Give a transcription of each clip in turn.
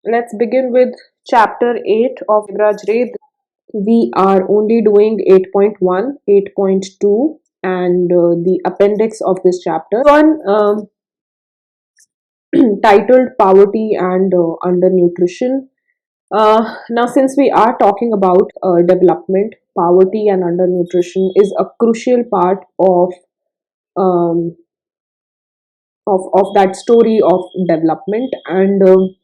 Let's begin with chapter 8 of Debraj. We are only doing 8.1, 8.2, and the appendix of this chapter. One titled Poverty and Undernutrition. Now, since we are talking about development, poverty and undernutrition is a crucial part um, of that story of development. And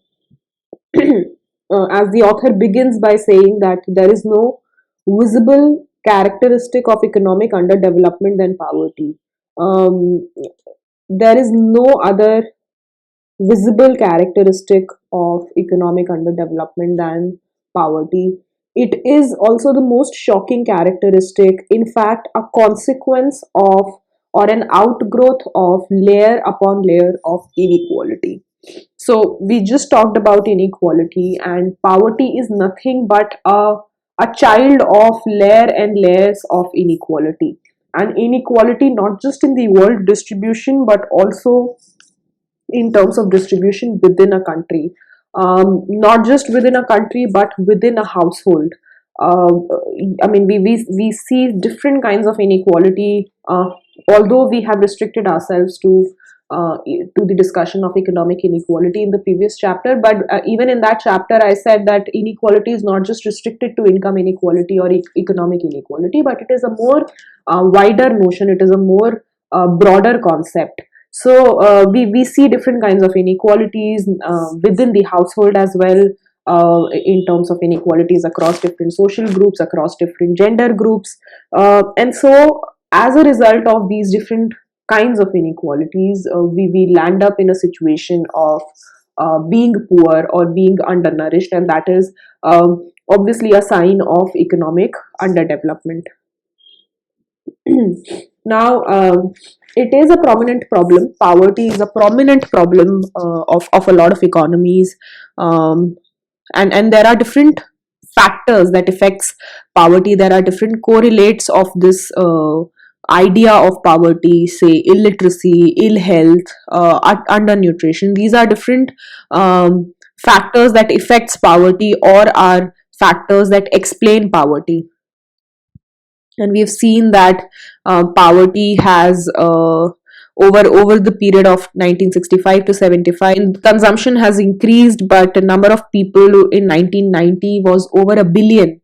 as the author begins by saying that there is no visible characteristic of economic underdevelopment than poverty. Um, there is no other visible characteristic of economic underdevelopment than poverty. It is also the most shocking characteristic, in fact, a consequence of or an outgrowth of layer upon layer of inequality. So, we just talked about inequality, and poverty is nothing but a child of layer and layers of inequality. And inequality not just in the world distribution but also in terms of distribution within a country, not just within a country but within a household. uh, I mean, we see different kinds of inequality, although we have restricted ourselves to the discussion of economic inequality in the previous chapter. But even in that chapter I said that inequality is not just restricted to income inequality or economic inequality, but it is a more wider notion, it is a more broader concept. So we see different kinds of inequalities within the household as well, in terms of inequalities across different social groups, across different gender groups. And so, as a result of these different kinds of inequalities, we land up in a situation of being poor or being undernourished, and that is obviously a sign of economic underdevelopment. Now, it is a prominent problem. Poverty is a prominent problem of a lot of economies, um, and there are different factors that affects poverty. There are different correlates of this idea of poverty, say illiteracy, ill health, undernutrition. These are different factors that affects poverty or are factors that explain poverty. And we've seen that poverty has over the period of 1965 to 75, consumption has increased, but the number of people in 1990 was over a billion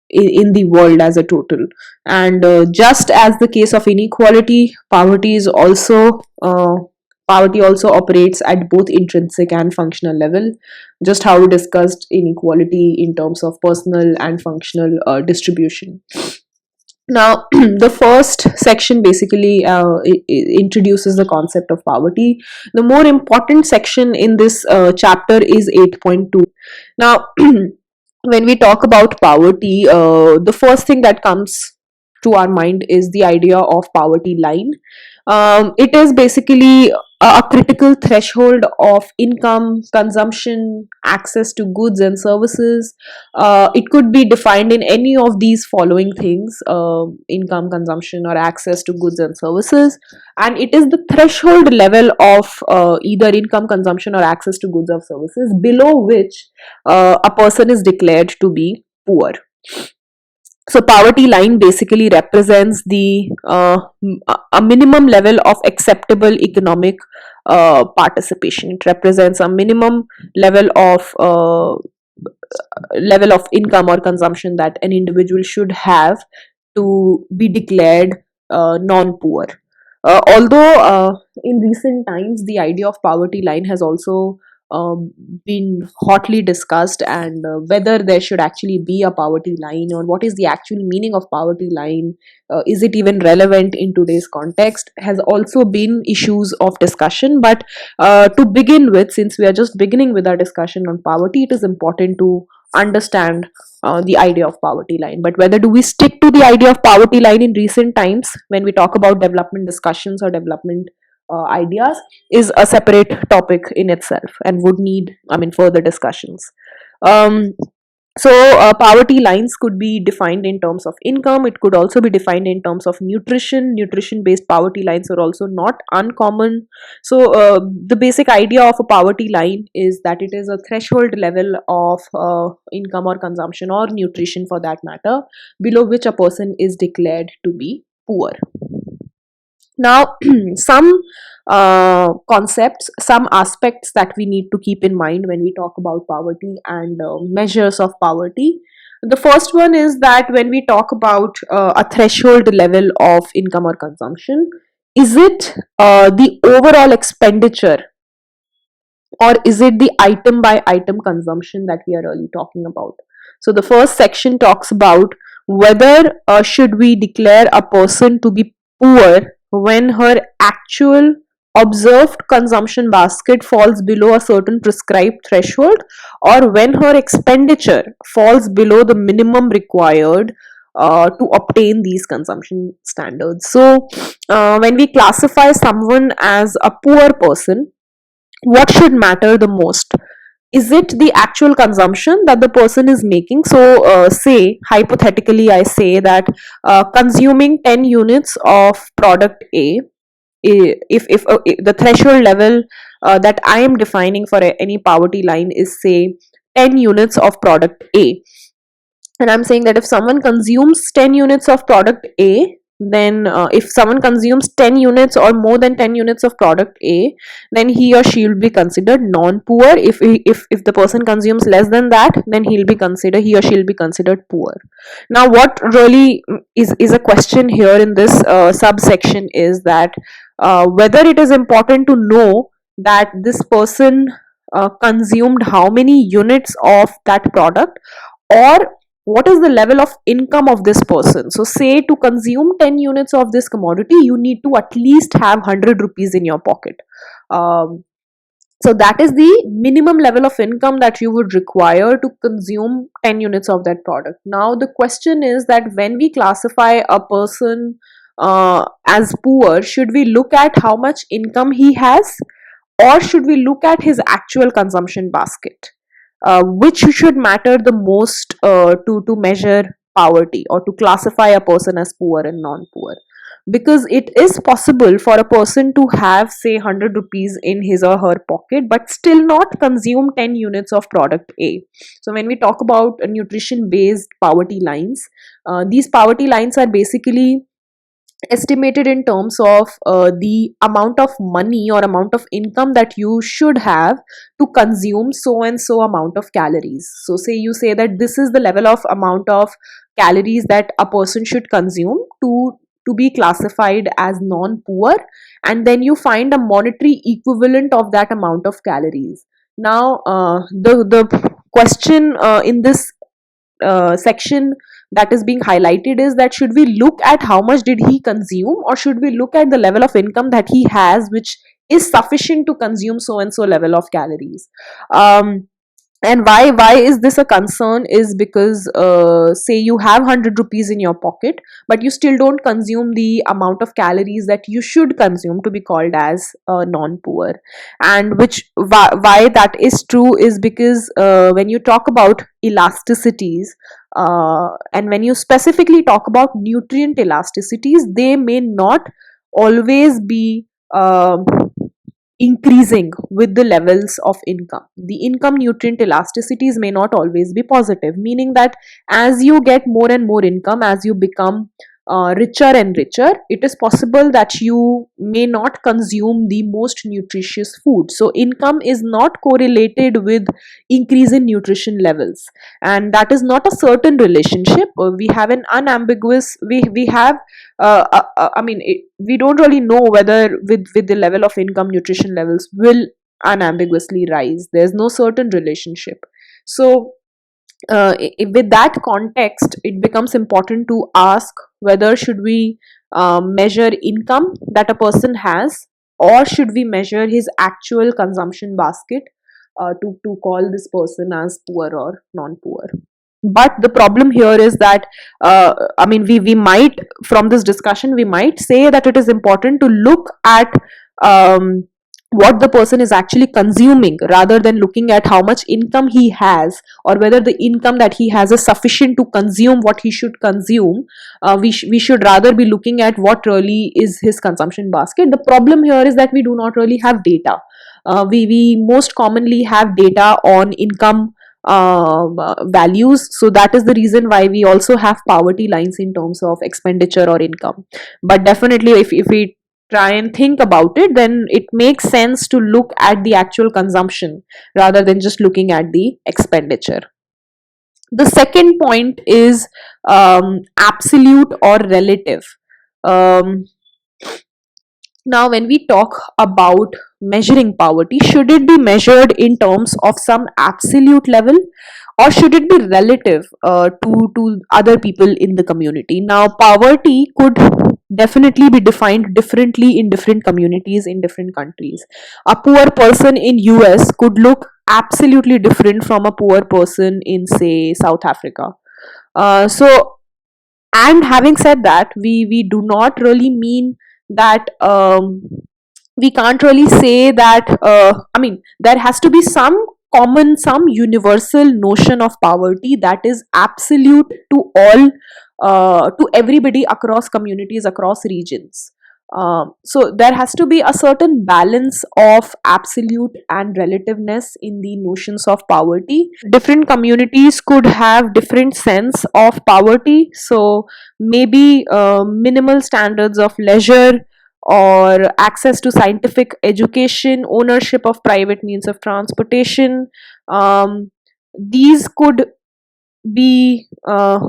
in the world as a total. And just as the case of inequality, poverty also operates at both intrinsic and functional level, just how we discussed inequality in terms of personal and functional distribution. Now, the first section basically introduces the concept of poverty. The more important section in this chapter is 8.2. Now, when we talk about poverty, the first thing that comes to our mind is the idea of poverty line. It is basically a critical threshold of income, consumption, access to goods and services. It could be defined in any of these following things: income, consumption, or access to goods and services. And it is the threshold level of either income, consumption, or access to goods or services below which a person is declared to be poor. So poverty line basically represents the a minimum level of acceptable economic participation. It represents a minimum level of income or consumption that an individual should have to be declared non-poor. Although in recent times the idea of poverty line has also been hotly discussed, and whether there should actually be a poverty line or what is the actual meaning of poverty line, is it even relevant in today's context, has also been issues of discussion. But to begin with, since we are just beginning with our discussion on poverty, it is important to understand the idea of poverty line. But whether do we stick to the idea of poverty line in recent times when we talk about development discussions or development ideas is a separate topic in itself and would need, I mean, further discussions. Um, So poverty lines could be defined in terms of income. It could also be defined in terms of nutrition based poverty lines are also not uncommon. So the basic idea of a poverty line is that it is a threshold level of income or consumption or nutrition for that matter, below which a person is declared to be poor. Now, some concepts, some aspects that we need to keep in mind when we talk about poverty and measures of poverty. The first one is that when we talk about a threshold level of income or consumption, is it the overall expenditure, or is it the item by item consumption that we are really talking about? So the first section talks about whether should we declare a person to be poor when her actual observed consumption basket falls below a certain prescribed threshold, or when her expenditure falls below the minimum required to obtain these consumption standards. So when we classify someone as a poor person, what should matter the most? Is it the actual consumption that the person is making? So say hypothetically I say that consuming 10 units of product A, if the threshold level that I am defining for any poverty line is say 10 units of product A, and I'm saying that if someone consumes 10 units of product A, then if someone consumes 10 units or more than 10 units of product A, then he or she will be considered non-poor. If the person consumes less than that, then he or she will be considered poor. Now what really is a question here in this subsection is that whether it is important to know that this person consumed how many units of that product, or what is the level of income of this person. So say to consume 10 units of this commodity, you need to at least have 100 rupees in your pocket. um, so that is the minimum level of income that you would require to consume 10 units of that product. Now the question is that when we classify a person as poor, should we look at how much income he has, or should we look at his actual consumption basket? Which should matter the most to measure poverty or to classify a person as poor and non-poor? Because it is possible for a person to have say 100 rupees in his or her pocket but still not consume 10 units of product A. So when we talk about nutrition based poverty lines, these poverty lines are basically estimated in terms of the amount of money or amount of income that you should have to consume so and so amount of calories. So say you say that this is the level of amount of calories that a person should consume to be classified as non poor, and then you find a monetary equivalent of that amount of calories. Now the question in this section that is being highlighted is that should we look at how much did he consume, or should we look at the level of income that he has which is sufficient to consume so and so level of calories. And why is this a concern is because say you have 100 rupees in your pocket but you still don't consume the amount of calories that you should consume to be called as non-poor. And why that is true is because when you talk about elasticities, and when you specifically talk about nutrient elasticities, they may not always be increasing with the levels of income. The income nutrient elasticities may not always be positive, meaning that as you get more and more income, as you become richer and richer, it is possible that you may not consume the most nutritious food. So income is not correlated with increase in nutrition levels, and that is not a certain relationship. We have an unambiguous, we have we don't really know whether with the level of income nutrition levels will unambiguously rise. There's no certain relationship. So with that context, it becomes important to ask whether should we measure income that a person has, or should we measure his actual consumption basket to call this person as poor or non-poor. But the problem here is that we might, from this discussion we might say that it is important to look at um, what the person is actually consuming, rather than looking at how much income he has, or whether the income that he has is sufficient to consume what he should consume. We should rather be looking at what really is his consumption basket. The problem here is that we do not really have data. We most commonly have data on income values. So that is the reason why we also have poverty lines in terms of expenditure or income. But definitely, if we try and think about it, then it makes sense to look at the actual consumption rather than just looking at the expenditure. The second point is absolute or relative. Um, Now, when we talk about measuring poverty, should it be measured in terms of some absolute level, or should it be relative to other people in the community? Now, poverty could definitely be defined differently in different communities in different countries. A poor person in US could look absolutely different from a poor person in, say, South Africa. So, and having said that, we do not really mean that we can't really say that, I mean, there has to be some common, some universal notion of poverty that is absolute to all, to everybody across communities, across regions. So there has to be a certain balance of absolute and relativeness in the notions of poverty. Different communities could have different sense of poverty. So maybe minimal standards of leisure, or access to scientific education, ownership of private means of transportation. These could be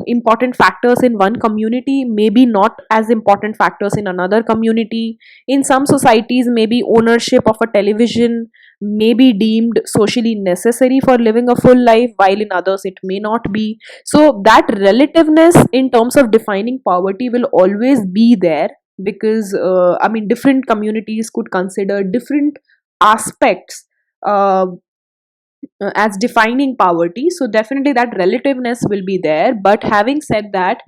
important factors in one community, maybe not as important factors in another community. In some societies, maybe ownership of a television may be deemed socially necessary for living a full life, while in others it may not be. So that relativeness in terms of defining poverty will always be there, because I mean, different communities could consider different aspects uh, as defining poverty. So definitely that relativeness will be there. But having said that,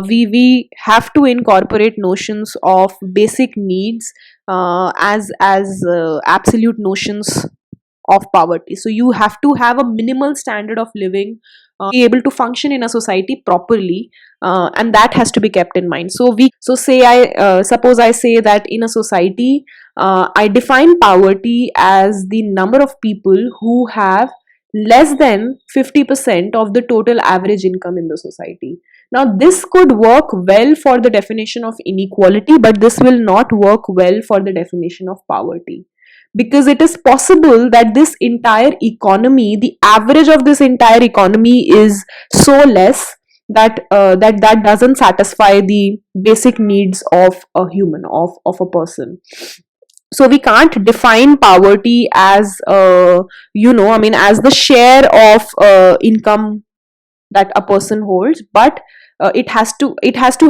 we have to incorporate notions of basic needs as absolute notions of poverty. So you have to have a minimal standard of living, be able to function in a society properly, and that has to be kept in mind. So say I suppose I say that in a society, I define poverty as the number of people who have less than 50% of the total average income in the society. Now, this could work well for the definition of inequality, but this will not work well for the definition of poverty, because it is possible that this entire economy, the average of this entire economy is so less that that doesn't satisfy the basic needs of a human, of a person. So we can't define poverty as I mean, as the share of income that a person holds, but it has to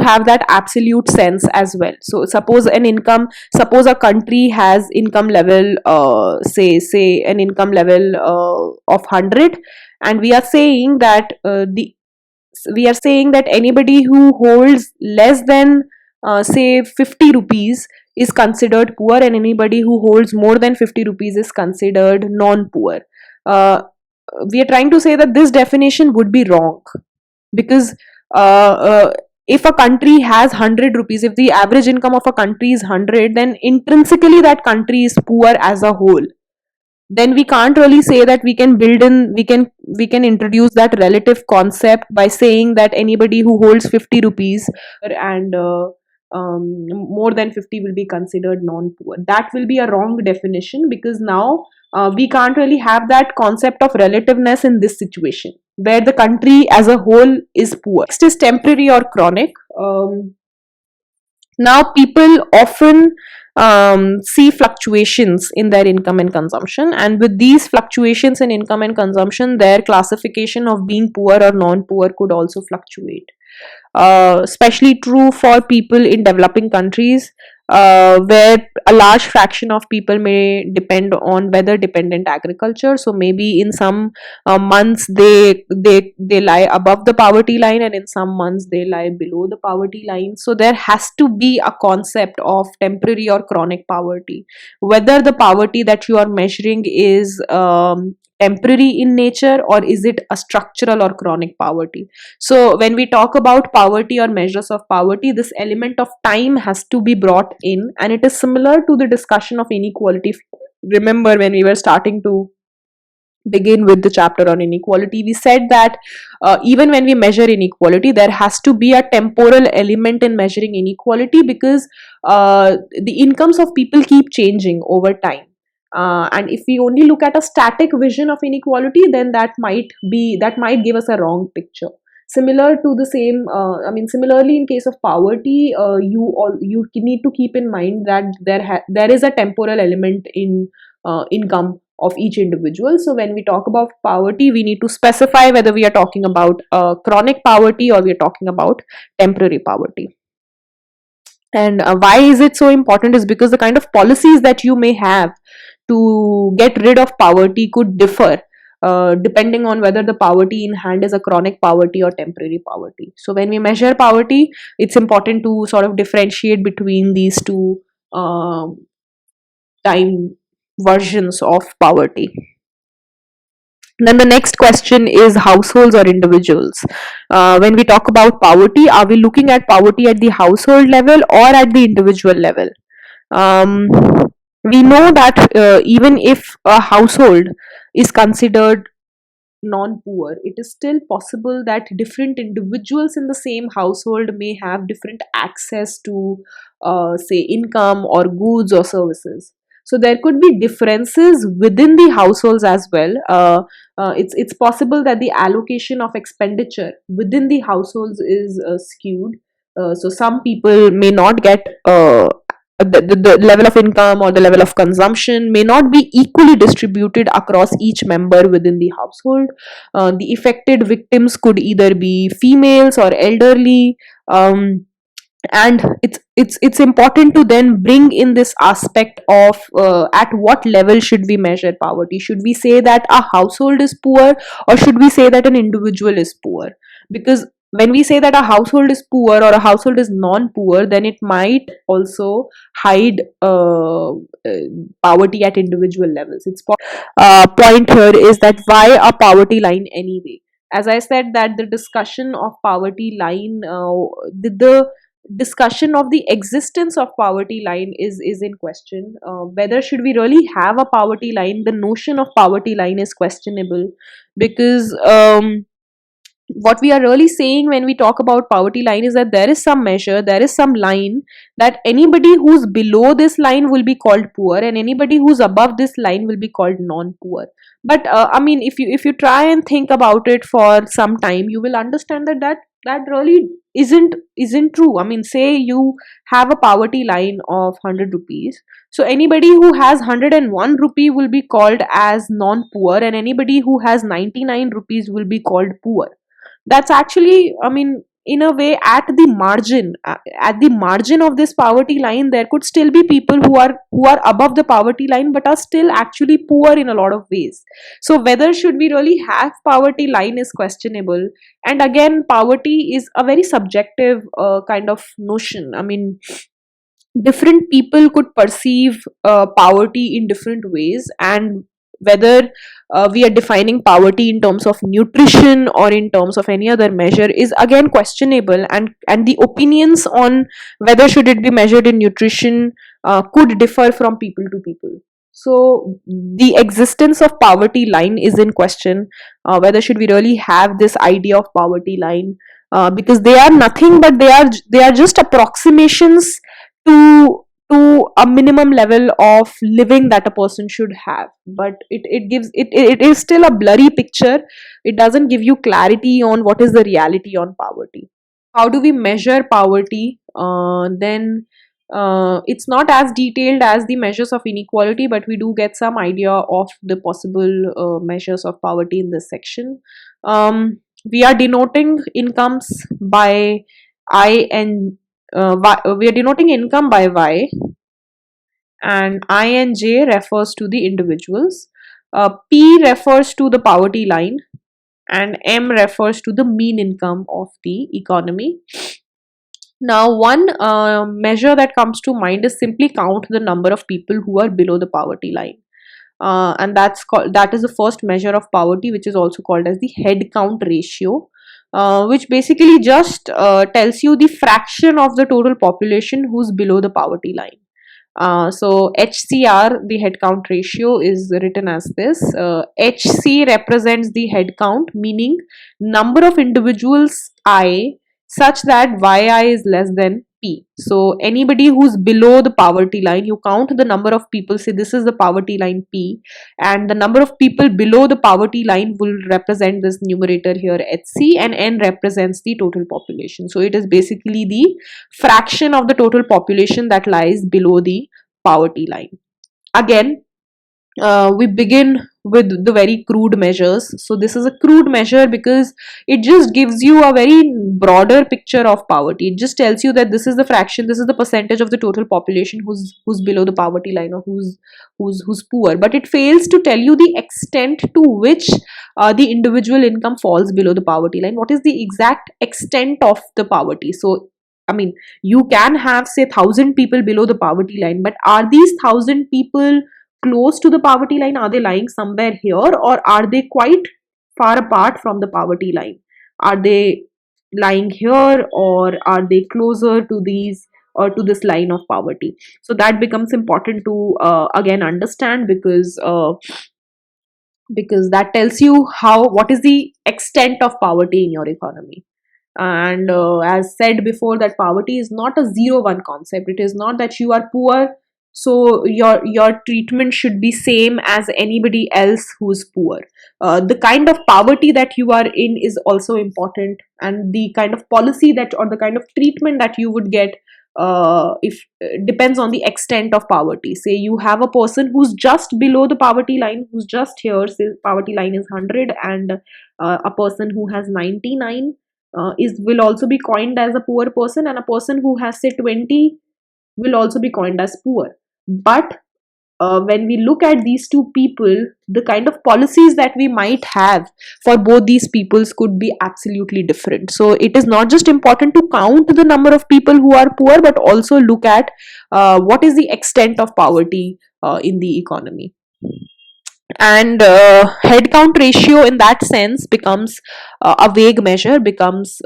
have that absolute sense as well. So suppose a country has income level, say an income level of 100, and we are saying that anybody who holds less than, say, 50 rupees is considered poor, and anybody who holds more than 50 rupees is considered non poor. We are trying to say that this definition would be wrong, because if a country has 100 rupees, if the average income of a country is 100, then intrinsically that country is poor as a whole. Then we can't really say that we can introduce that relative concept by saying that anybody who holds 50 rupees and more than 50 will be considered non poor. That will be a wrong definition, because now we can't really have that concept of relativeness in this situation where the country as a whole is poor. Next is temporary or chronic. Now, people often see fluctuations in their income and consumption, and with these fluctuations in income and consumption, their classification of being poor or non poor could also fluctuate. Especially true for people in developing countries. where a large fraction of people may depend on weather dependent agriculture. So maybe in some months they lie above the poverty line, and in some months they lie below the poverty line. So there has to be a concept of temporary or chronic poverty, whether the poverty that you are measuring is temporary in nature, or is it a structural or chronic poverty. So when we talk about poverty or measures of poverty, this element of time has to be brought in, and it is similar to the discussion of inequality. Remember, when we were starting to begin with the chapter on inequality, we said that even when we measure inequality, there has to be a temporal element in measuring inequality, because the incomes of people keep changing over time. And if we only look at a static vision of inequality, then that might give us a wrong picture. Similar to the same, similarly in case of poverty, you need to keep in mind that there is a temporal element in income of each individual. So when we talk about poverty, we need to specify whether we are talking about chronic poverty or we are talking about temporary poverty. And why is it so important is because the kind of policies that you may have to get rid of poverty could differ depending on whether the poverty in hand is a chronic poverty or temporary poverty. So when we measure poverty, it's important to sort of differentiate between these two time versions of poverty. Then the next question is households or individuals. When we talk about poverty, are we looking at poverty at the household level or at the individual level? Um, we know that even if a household is considered non-poor, it is still possible that different individuals in the same household may have different access to say income or goods or services. So there could be differences within the households as well. It's possible that the allocation of expenditure within the households is skewed. So some people may not get the level of income or the level of consumption may not be equally distributed across each member within the household. The affected victims could either be females or elderly. And it's important to then bring in this aspect of at what level should we measure poverty. Should we say that a household is poor, or should we say that an individual is poor? Because when we say that a household is poor or a household is non-poor, then it might also hide poverty at individual levels. Point here is that why a poverty line anyway? As I said, that the discussion of poverty line, the discussion of the existence of poverty line is in question. Whether should we really have a poverty line, the notion of poverty line is questionable, because what we are really saying when we talk about poverty line is that there is some measure, there is some line, that anybody who's below this line will be called poor, and anybody who's above this line will be called non-poor. But if you try and think about it for some time, you will understand that really isn't true. I mean, say you have a poverty line of 100 rupees, so anybody who has 101 rupee will be called as non-poor, and anybody who has 99 rupees will be called poor. That's actually, I mean, in a way, at the margin of this poverty line, there could still be people who are above the poverty line but are still actually poor in a lot of ways. So whether should we really have poverty line is questionable. And again, poverty is a very subjective kind of notion. I mean, different people could perceive poverty in different ways, and whether we are defining poverty in terms of nutrition or in terms of any other measure is again questionable, and the opinions on whether should it be measured in nutrition could differ from people to people. So the existence of poverty line is in question. Whether should we really have this idea of poverty line, because they are nothing but they are just approximations to a minimum level of living that a person should have, but it is still a blurry picture. It doesn't give you clarity on what is the reality on poverty. How do we measure poverty? Then it's not as detailed as the measures of inequality, but we do get some idea of the possible measures of poverty in this section. We are denoting incomes by I and we are denoting income by Y, and I and J refers to the individuals. P refers to the poverty line, and M refers to the mean income of the economy. Now, one measure that comes to mind is simply count the number of people who are below the poverty line. And that is the first measure of poverty, which is also called as the head count ratio, which basically just tells you the fraction of the total population who's below the poverty line. So HCR, the head count ratio, is written as this. HC represents the head count, meaning number of individuals I such that yi is less than p. So anybody who's below the poverty line, you count the number of people, say this is the poverty line p, and the number of people below the poverty line will represent this numerator here HC, and n represents the total population. So it is basically the fraction of the total population that lies below the poverty line. Again, we begin with the very crude measures. So this is a crude measure because it just gives you a very broader picture of poverty. It just tells you that this is the fraction, this is the percentage of the total population who's below the poverty line, or who's poor. But it fails to tell you the extent to which the individual income falls below the poverty line. What is the exact extent of the poverty? So I mean, you can have say 1,000 people below the poverty line, but are these 1,000 people close to the poverty line? Are they lying somewhere here, or are they quite far apart from the poverty line? Are they lying here, or are they closer to these or to this line of poverty? So that becomes important to again understand, because that tells you how what is the extent of poverty in your economy. And as said before, that poverty is not a 0-1 concept. It is not that you are poor, so your treatment should be same as anybody else who is poor. The kind of poverty that you are in is also important, and the kind of policy that, or the kind of treatment that you would get, if depends on the extent of poverty. Say you have a person who's just below the poverty line, who's just here, say poverty line is 100, and a person who has 99 is will also be coined as a poor person, and a person who has say 20 will also be coined as poor. But when we look at these two people, the kind of policies that we might have for both these peoples could be absolutely different. So it is not just important to count the number of people who are poor, but also look at what is the extent of poverty in the economy. And headcount ratio in that sense becomes a vague measure, becomes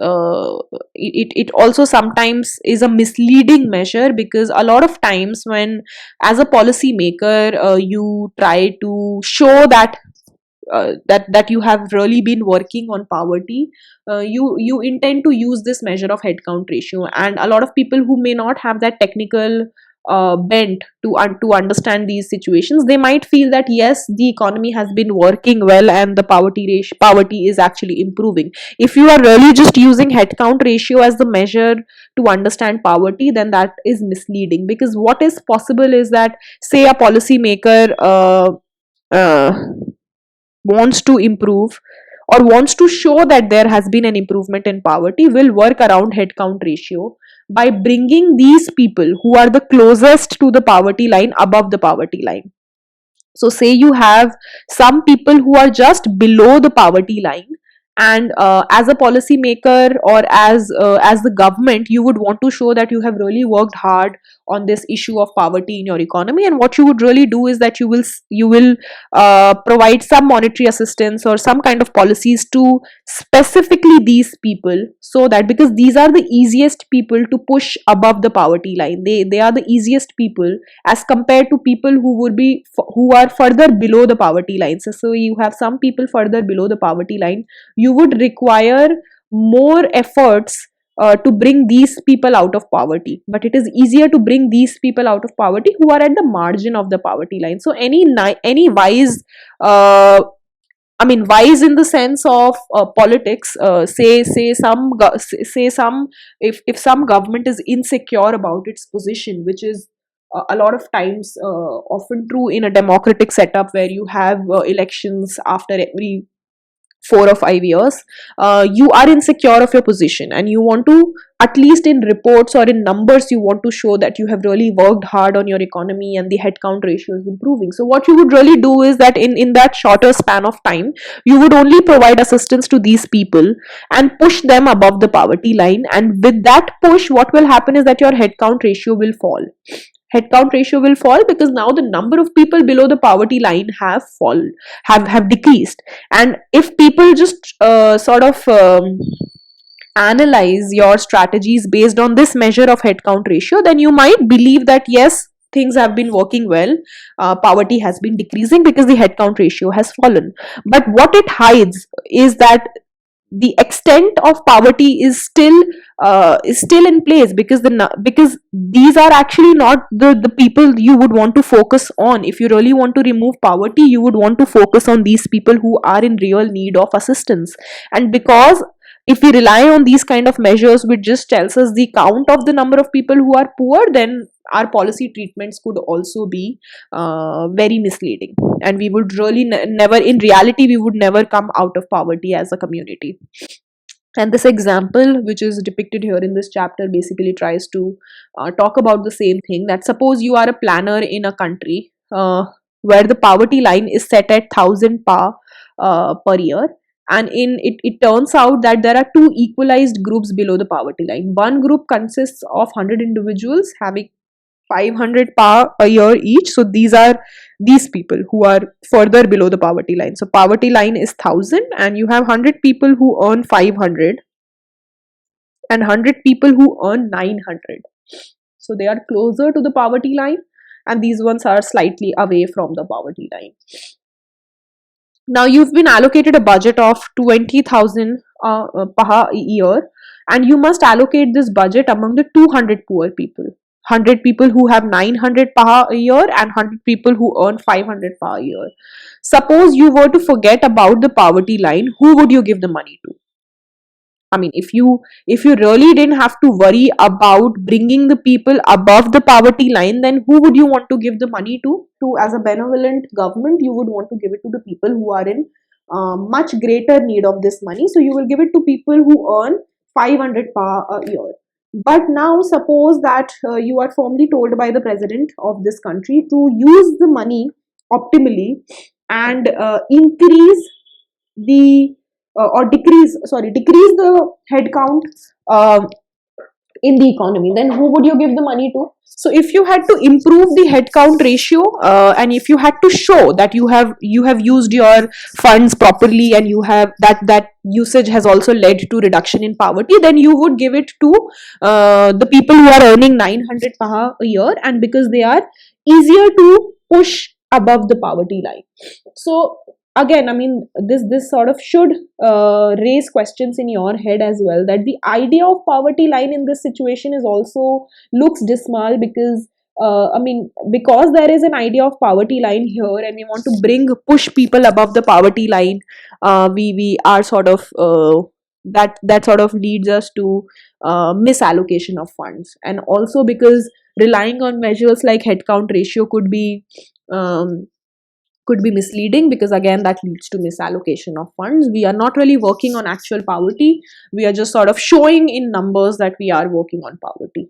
it also sometimes is a misleading measure, because a lot of times when as a policy maker you try to show that that you have really been working on poverty, you intend to use this measure of headcount ratio, and a lot of people who may not have that technical bent to understand these situations, they might feel that yes, the economy has been working well and the poverty is actually improving. If you are really just using headcount ratio as the measure to understand poverty, then that is misleading, because what is possible is that say a policy maker uh, wants to improve or wants to show that there has been an improvement in poverty, will work around headcount ratio by bringing these people who are the closest to the poverty line above the poverty line. So say you have some people who are just below the poverty line, and as a policy maker or as the government, you would want to show that you have really worked hard on this issue of poverty in your economy, and what you would really do is that you will provide some monetary assistance or some kind of policies to specifically these people, so that because these are the easiest people to push above the poverty line, they are the easiest people as compared to people who are further below the poverty line. So you have some people further below the poverty line, you would require more efforts to bring these people out of poverty, but it is easier to bring these people out of poverty who are at the margin of the poverty line. So any wise I mean, wise in the sense of politics. Say some, if some government is insecure about its position, which is a lot of times often true in a democratic setup where you have elections after every 4 or 5 years, you are insecure of your position, and you want to, at least in reports or in numbers, you want to show that you have really worked hard on your economy and the headcount ratio is improving. So what you would really do is that in that shorter span of time, you would only provide assistance to these people and push them above the poverty line, and with that push, what will happen is that your headcount ratio will fall. Headcount ratio will fall because now the number of people below the poverty line have decreased. And if people just analyze your strategies based on this measure of headcount ratio, then you might believe that yes, things have been working well, poverty has been decreasing because the headcount ratio has fallen. But what it hides is that the extent of poverty is still in place, because because these are actually not the people you would want to focus on. If you really want to remove poverty, you would want to focus on these people who are in real need of assistance. And because if we rely on these kind of measures which just tells us the count of the number of people who are poor, then our policy treatments could also be very misleading, and we would really never, in reality, we would never come out of poverty as a community. And this example which is depicted here in this chapter basically tries to talk about the same thing, that suppose you are a planner in a country where the poverty line is set at 1000 per year. And it turns out that there are two equalized groups below the poverty line. One group consists of 100 individuals having 500 a year each. So these are these people who are further below the poverty line. So poverty line is 1000, and you have 100 people who earn 500 and 100 people who earn 900. So they are closer to the poverty line, and these ones are slightly away from the poverty line. Now you've been allocated a budget of 20,000 per year, and you must allocate this budget among the 200 poor people. 100 people who have 900 per year and 100 people who earn 500 per year. Suppose you were to forget about the poverty line, who would you give the money to? I mean, if you really didn't have to worry about bringing the people above the poverty line, then who would you want to give the money to? To, as a benevolent government, you would want to give it to the people who are in much greater need of this money. So you will give it to people who earn 500 per year. But now suppose that you are firmly told by the president of this country to use the money optimally and increase the decrease the headcount in the economy. Then who would you give the money to? So if you had to improve the headcount ratio, and if you had to show that you have used your funds properly, and you have that usage has also led to reduction in poverty, then you would give it to the people who are earning 900 a year, and because they are easier to push above the poverty line. So again, I mean, this sort of should raise questions in your head as well, that the idea of poverty line in this situation is also looks dismal, because I mean, because there is an idea of poverty line here, and we want to push people above the poverty line, we are sort of that sort of leads us to misallocation of funds. And also because relying on measures like headcount ratio um, could be misleading, because again that leads to misallocation of funds. We are not really working on actual poverty, we are just sort of showing in numbers that we are working on poverty.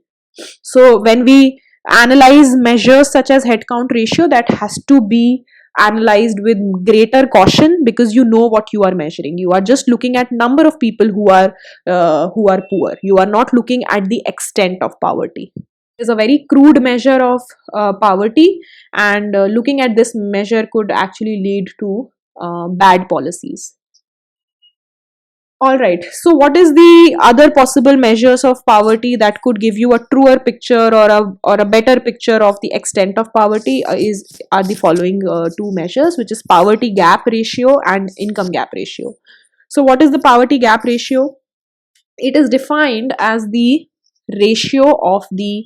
So when we analyze measures such as headcount ratio, that has to be analyzed with greater caution, because you know what you are measuring. You are just looking at number of people who are poor. You are not looking at the extent of poverty. Is a very crude measure of poverty, and looking at this measure could actually lead to bad policies. All right, so what is the other possible measures of poverty that could give you a truer picture, or a better picture of the extent of poverty? Are the following two measures, which is poverty gap ratio and income gap ratio. So what is the poverty gap ratio? It is defined as the ratio of the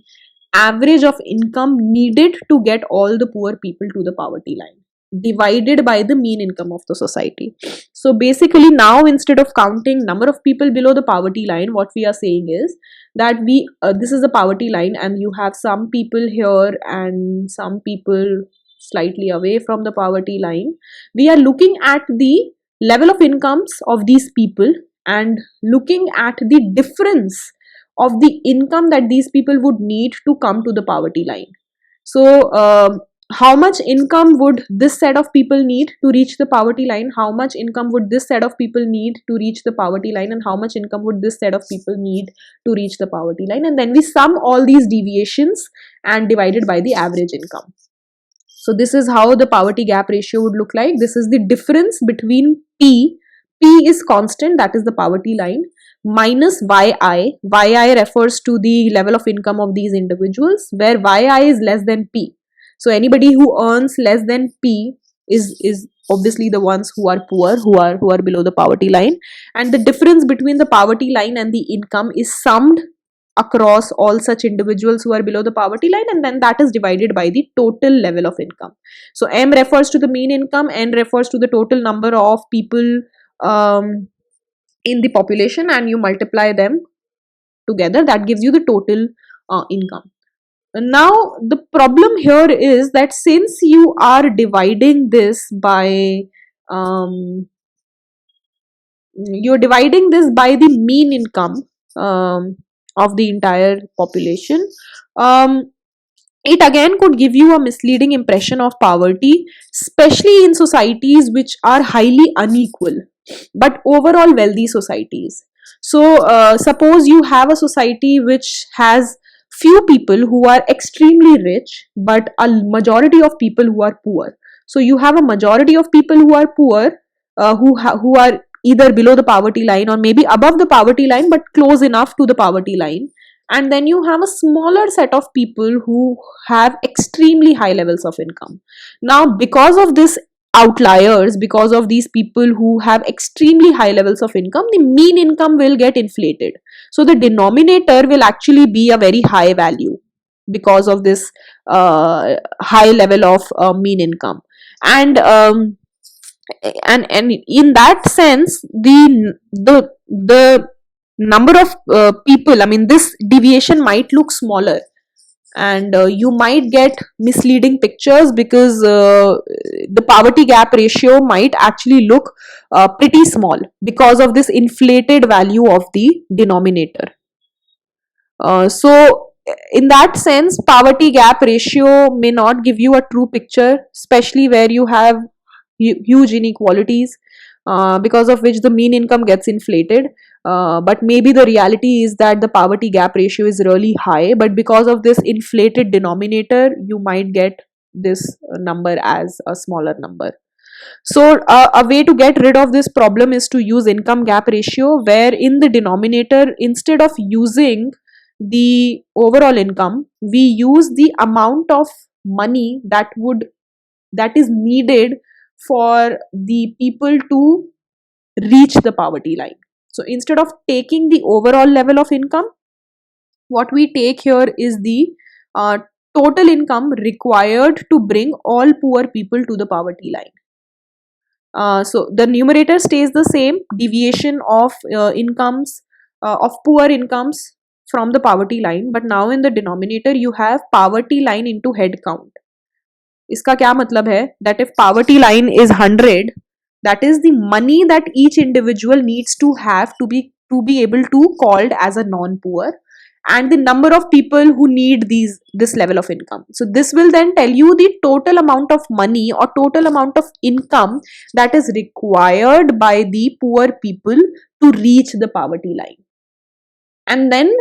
average of income needed to get all the poor people to the poverty line divided by the mean income of the society. So basically now, instead of counting number of people below the poverty line, what we are saying is that this is the poverty line, and you have some people here and some people slightly away from the poverty line. We are looking at the level of incomes of these people and looking at the difference of the income that these people would need to come to the poverty line. So, how much income would this set of people need to reach the poverty line? How much income would this set of people need to reach the poverty line? And how much income would this set of people need to reach the poverty line? And then we sum all these deviations and divide it by the average income. So this is how the poverty gap ratio would look like. This is the difference between P. P is constant, that is the poverty line, minus YI. YI refers to the level of income of these individuals, where YI is less than P. So anybody who earns less than P is obviously the ones who are poor, who are below the poverty line. And the difference between the poverty line and the income is summed across all such individuals who are below the poverty line, and then that is divided by the total level of income. So M refers to the mean income, N refers to the total number of people in the population, and you multiply them together, that gives you the total income. Now the problem here is that since you are dividing this by you're dividing this by the mean income of the entire population, um, it again could give you a misleading impression of poverty, especially in societies which are highly unequal but overall wealthy societies. So, suppose you have a society which has few people who are extremely rich but a majority of people who are poor. So, you have a majority of people who are poor, who are either below the poverty line or maybe above the poverty line but close enough to the poverty line, and then you have a smaller set of people who have extremely high levels of income. Now because of this outliers, because of these people who have extremely high levels of income, the mean income will get inflated, so the denominator will actually be a very high value because of this high level of mean income. And and and in that sense, the number of people, I mean, this deviation might look smaller, and you might get misleading pictures because the poverty gap ratio might actually look pretty small because of this inflated value of the denominator. So in that sense, poverty gap ratio may not give you a true picture, especially where you have huge inequalities, because of which the mean income gets inflated. But maybe the reality is that the poverty gap ratio is really high, but because of this inflated denominator, you might get this number as a smaller number. So a way to get rid of this problem is to use income gap ratio, where in the denominator, instead of using the overall income, we use the amount of money that is needed for the people to reach the poverty line. So instead of taking the overall level of income, what we take here is the uh, total income required to bring all poor people to the poverty line. So the numerator stays the same, deviation of incomes of poor incomes from the poverty line, but now in the denominator you have poverty line into head count. इसका क्या मतलब है, that if poverty line is 100, that is the money that each individual needs to have to be able to called as a non poor, and the number of people who need this level of income. So this will then tell you the total amount of money or total amount of income that is required by the poor people to reach the poverty line. And then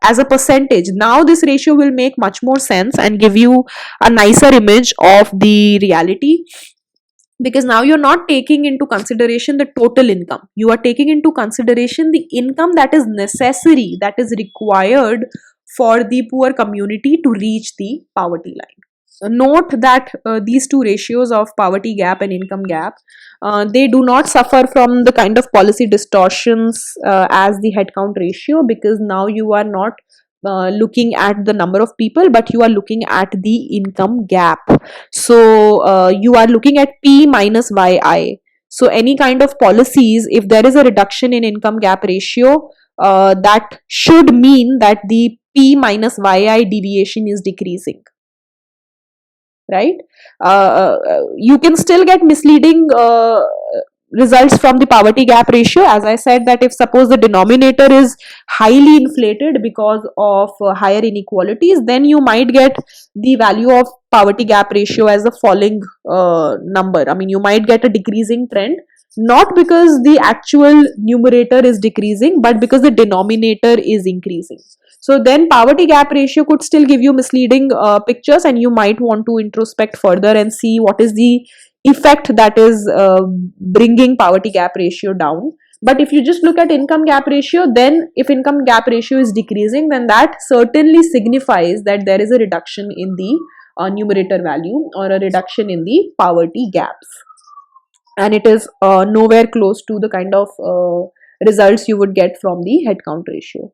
as a percentage, now this ratio will make much more sense and give you a nicer image of the reality, because now you're not taking into consideration the total income, you are taking into consideration the income that is necessary, that is required for the poor community to reach the poverty line. Note that these two ratios of poverty gap and income gap, they do not suffer from the kind of policy distortions as the headcount ratio, because now you are not looking at the number of people, but you are looking at the income gap. So you are looking at P minus YI. So any kind of policies, if there is a reduction in income gap ratio, that should mean that the P minus YI deviation is decreasing, right? You can still get misleading results from the poverty gap ratio. As I said, that if suppose the denominator is highly inflated because of higher inequalities, then you might get the value of poverty gap ratio as a falling number. I mean, you might get a decreasing trend, not because the actual numerator is decreasing, but because the denominator is increasing. So then poverty gap ratio could still give you misleading pictures, and you might want to introspect further and see what is the effect that is bringing poverty gap ratio down. But if you just look at income gap ratio, then if income gap ratio is decreasing, then that certainly signifies that there is a reduction in the numerator value, or a reduction in the poverty gaps, and it is nowhere close to the kind of results you would get from the headcount ratio.